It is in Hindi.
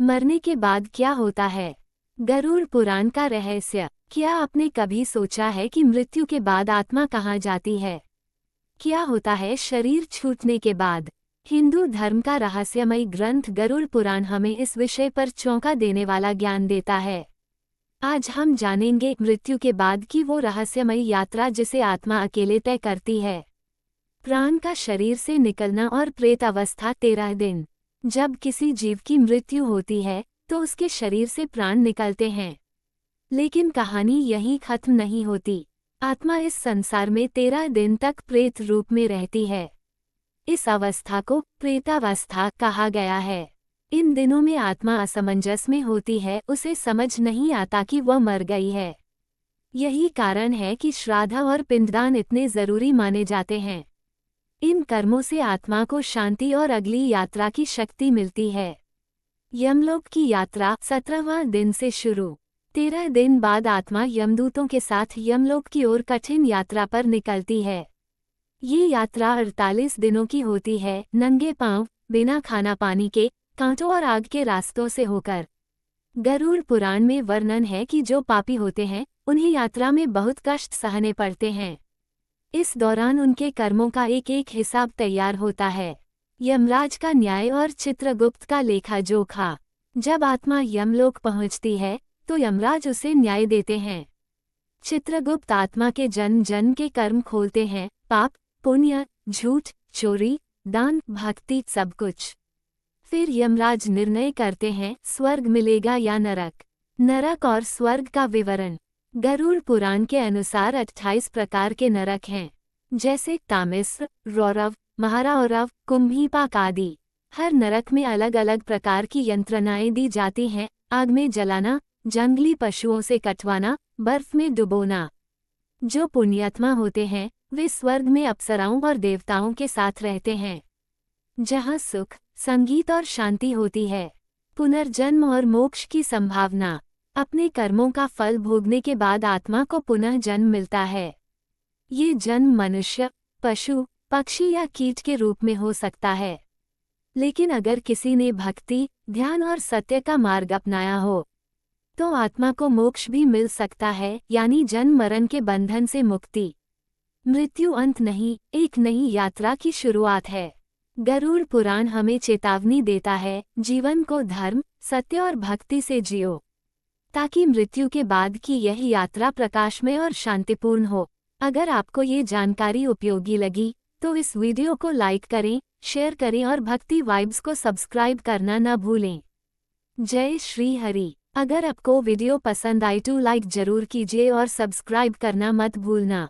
मरने के बाद क्या होता है? गरुड़ पुराण का रहस्य। क्या आपने कभी सोचा है कि मृत्यु के बाद आत्मा कहाँ जाती है? क्या होता है शरीर छूटने के बाद? हिंदू धर्म का रहस्यमयी ग्रंथ गरुड़ पुराण हमें इस विषय पर चौंका देने वाला ज्ञान देता है। आज हम जानेंगे मृत्यु के बाद की वो रहस्यमयी यात्रा जिसे आत्मा अकेले तय करती है। प्राण का शरीर से निकलना और प्रेत अवस्था 13 दिन। जब किसी जीव की मृत्यु होती है तो उसके शरीर से प्राण निकलते हैं। लेकिन कहानी यहीं खत्म नहीं होती। आत्मा इस संसार में 13 दिन तक प्रेत रूप में रहती है। इस अवस्था को प्रेतावस्था कहा गया है। इन दिनों में आत्मा असमंजस में होती है, उसे समझ नहीं आता कि वह मर गई है। यही कारण है कि श्राद्ध और पिंडदान इतने जरूरी माने जाते हैं। इन कर्मों से आत्मा को शांति और अगली यात्रा की शक्ति मिलती है। यमलोक की यात्रा 17वां दिन से शुरू। 13 दिन बाद आत्मा यमदूतों के साथ यमलोक की ओर कठिन यात्रा पर निकलती है। ये यात्रा 48 दिनों की होती है, नंगे पांव, बिना खाना पानी के, कांटों और आग के रास्तों से होकर। गरुड़ पुराण में वर्णन है कि जो पापी होते हैं उन्हें यात्रा में बहुत कष्ट सहने पड़ते हैं। इस दौरान उनके कर्मों का एक एक हिसाब तैयार होता है। यमराज का न्याय और चित्रगुप्त का लेखा जोखा। जब आत्मा यमलोक पहुंचती है तो यमराज उसे न्याय देते हैं। चित्रगुप्त आत्मा के जन्म जन्म के कर्म खोलते हैं, पाप, पुण्य, झूठ, चोरी, दान, भक्ति, सब कुछ। फिर यमराज निर्णय करते हैं स्वर्ग मिलेगा या नरक। नरक और स्वर्ग का विवरण। गरुड़ पुराण के अनुसार 28 प्रकार के नरक हैं, जैसे तामिस्र, रौरव, महारौरव, कुंभीपाक आदि। हर नरक में अलग अलग प्रकार की यंत्रणाएं दी जाती हैं, आग में जलाना, जंगली पशुओं से कटवाना, बर्फ में डुबोना। जो पुण्यात्मा होते हैं वे स्वर्ग में अप्सराओं और देवताओं के साथ रहते हैं, जहाँ सुख, संगीत और शांति होती है। पुनर्जन्म और मोक्ष की संभावना। अपने कर्मों का फल भोगने के बाद आत्मा को पुनः जन्म मिलता है। ये जन्म मनुष्य, पशु, पक्षी या कीट के रूप में हो सकता है। लेकिन अगर किसी ने भक्ति, ध्यान और सत्य का मार्ग अपनाया हो तो आत्मा को मोक्ष भी मिल सकता है, यानी जन्म मरण के बंधन से मुक्ति। मृत्यु अंत नहीं, एक नई यात्रा की शुरुआत है। गरुड़ पुराण हमें चेतावनी देता है, जीवन को धर्म, सत्य और भक्ति से जियो, ताकि मृत्यु के बाद की यह यात्रा प्रकाशमय और शांतिपूर्ण हो। अगर आपको ये जानकारी उपयोगी लगी तो इस वीडियो को लाइक करें, शेयर करें और भक्ति वाइब्स को सब्सक्राइब करना न भूलें। जय श्री हरि। अगर आपको वीडियो पसंद आई तो लाइक जरूर कीजिए और सब्सक्राइब करना मत भूलना।